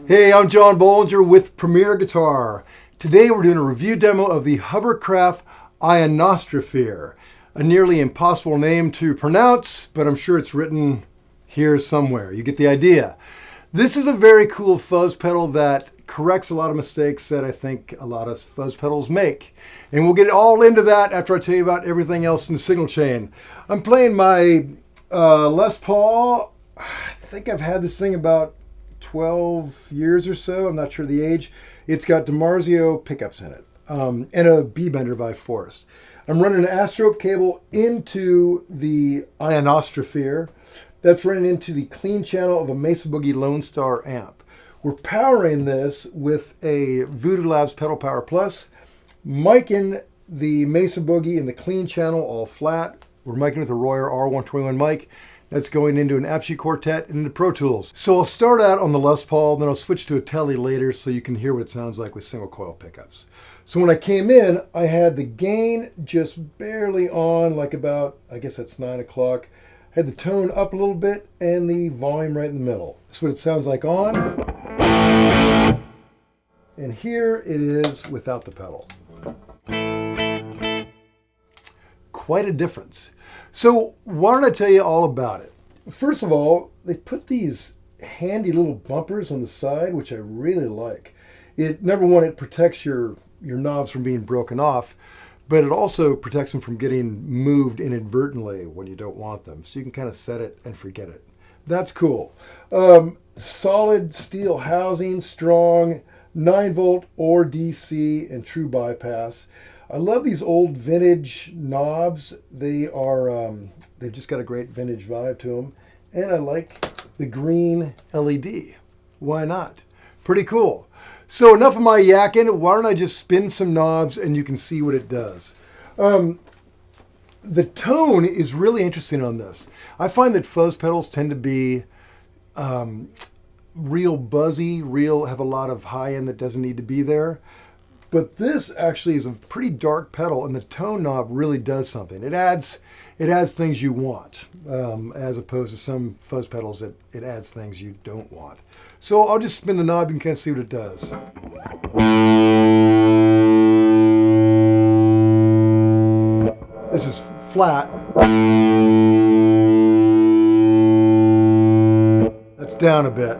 Hey, I'm John Bollinger with Premier Guitar. Today we're doing a review demo of the Hovercraft Ionostrofear, a nearly impossible name to pronounce, but I'm sure it's written here somewhere. You get the idea. This is a very cool fuzz pedal that corrects a lot of mistakes that I think a lot of fuzz pedals make. And we'll get all into that after I tell you about everything else in the signal chain. I'm playing my Les Paul. I think I've had this thing about 12 years or so. I'm not sure the age. It's got DiMarzio pickups in it and a B-bender by Forrest. I'm running an Astrope cable into the Ionostrofear. That's running into the clean channel of a Mesa Boogie Lone Star amp. We're powering this with a Voodoo Labs Pedal Power Plus, miking the Mesa Boogie in the clean channel all flat. We're miking with a Royer R121 mic. That's going into an AppSheet Quartet and into Pro Tools. So I'll start out on the Les Paul, then I'll switch to a Tele later so you can hear what it sounds like with single coil pickups. So when I came in, I had the gain just barely on, like about, I guess that's 9 o'clock. I had the tone up a little bit and the volume right in the middle. That's what it sounds like on. And here it is without the pedal. Quite a difference. So why don't I tell you all about it? First of all, they put these handy little bumpers on the side, which I really like. Number one, it protects your knobs from being broken off, but it also protects them from getting moved inadvertently when you don't want them. So you can kind of set it and forget it. That's cool. Solid steel housing, strong, 9-volt or DC and true bypass. I love these old vintage knobs. They've just got a great vintage vibe to them. And I like the green LED. Why not? Pretty cool. So enough of my yakking. Why don't I just spin some knobs and you can see what it does. The tone is really interesting on this. I find that fuzz pedals tend to be real buzzy, have a lot of high end that doesn't need to be there. But this actually is a pretty dark pedal, and the tone knob really does something. It adds things you want, as opposed to some fuzz pedals that it adds things you don't want. So I'll just spin the knob and kind of see what it does. This is flat. That's down a bit.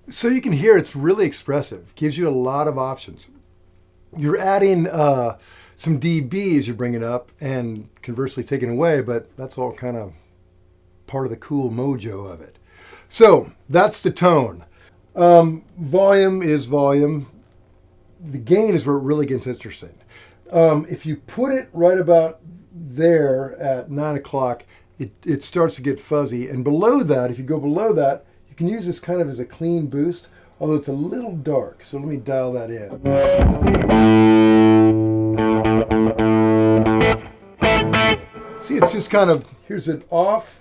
So you can hear it's really expressive. Gives you a lot of options. You're adding some dBs you're bringing up and conversely taking away, but that's all kind of part of the cool mojo of it. So that's the tone. Volume is volume. The gain is where it really gets interesting. If you put it right about there at 9 o'clock, it starts to get fuzzy. And below that, if you go below that, you can use this kind of as a clean boost, although it's a little dark. So let me dial that in. See, it's just kind of, here's it off.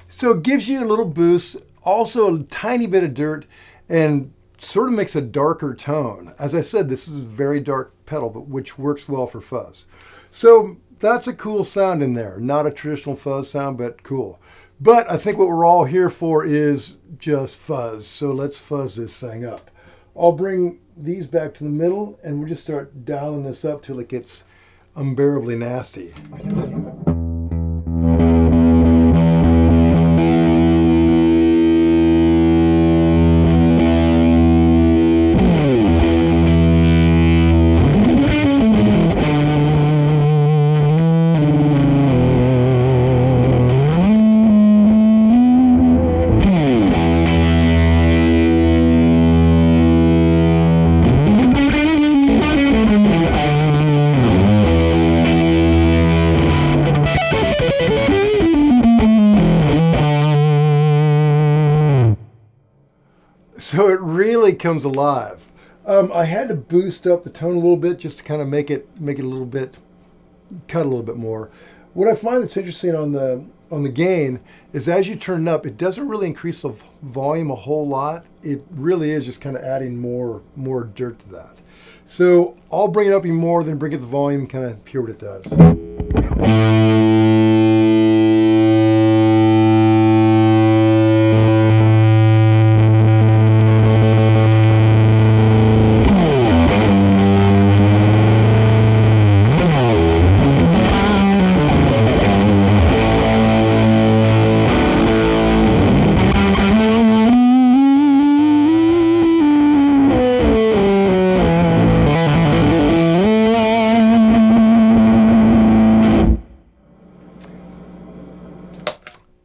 So it gives you a little boost, also a tiny bit of dirt, and sort of makes a darker tone. As I said, this is a very dark pedal, but which works well for fuzz. So that's a cool sound in there. Not a traditional fuzz sound, but cool. But I think what we're all here for is just fuzz. So let's fuzz this thing up. I'll bring these back to the middle, and we'll just start dialing this up till it gets unbearably nasty. So it really comes alive. I had to boost up the tone a little bit just to kind of make it a little bit, cut a little bit more. What I find that's interesting on the gain is as you turn it up, it doesn't really increase the volume a whole lot. It really is just kind of adding more dirt to that. So I'll bring it up even more, then bring it the volume, kind of hear what it does.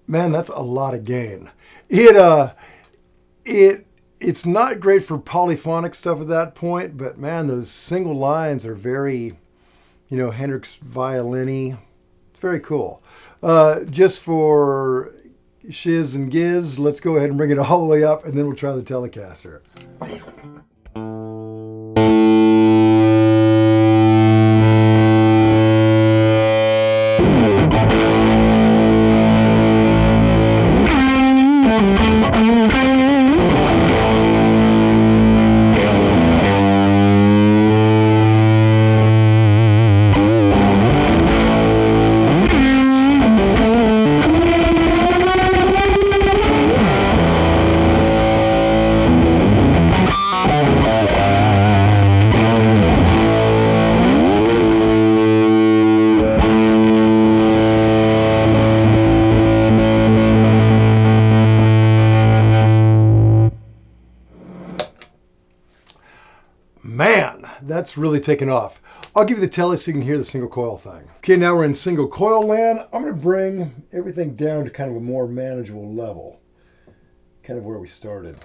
Man, that's a lot of gain. It's not great for polyphonic stuff at that point, but man, those single lines are very, Hendrix violin-y. It's very cool. Just for shiz and giz, let's go ahead and bring it all the way up, and then we'll try the Telecaster. Man, that's really taken off. I'll give you the tele so you can hear the single coil thing. Okay, now we're in single coil land. I'm going to bring everything down to kind of a more manageable level. Kind of where we started.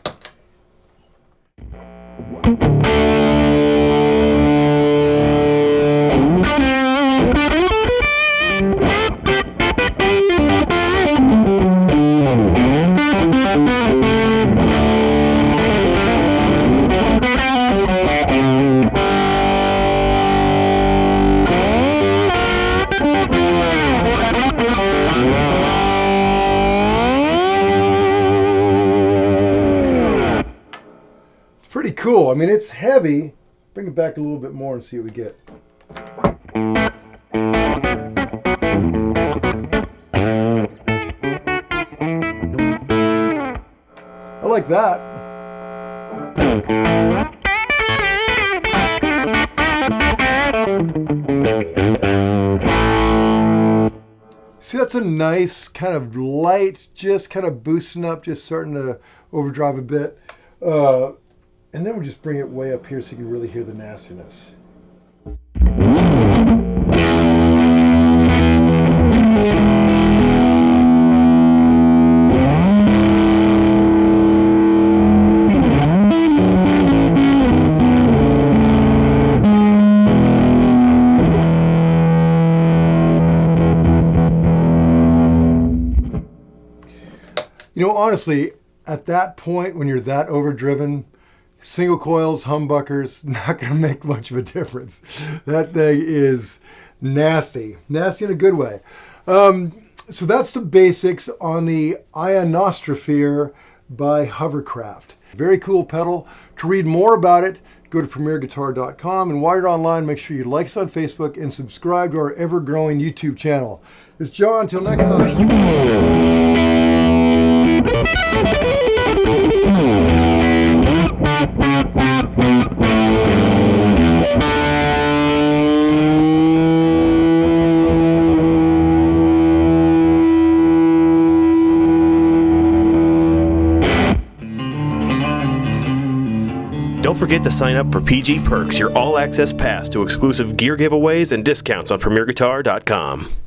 Pretty cool. I mean, it's heavy. Bring it back a little bit more and see what we get. I like that. See, that's a nice kind of light, just kind of boosting up, just starting to overdrive a bit. And then we'll just bring it way up here so you can really hear the nastiness. You know, honestly, at that point, when you're that overdriven, single coils, humbuckers, not going to make much of a difference. That thing is nasty. Nasty in a good way. So that's the basics on the Ionostrofear by Hovercraft. Very cool pedal. To read more about it, go to premierguitar.com. And while you're online, make sure you like us on Facebook and subscribe to our ever-growing YouTube channel. It's John. Until next time. Don't forget to sign up for PG Perks, your all-access pass to exclusive gear giveaways and discounts on premierguitar.com.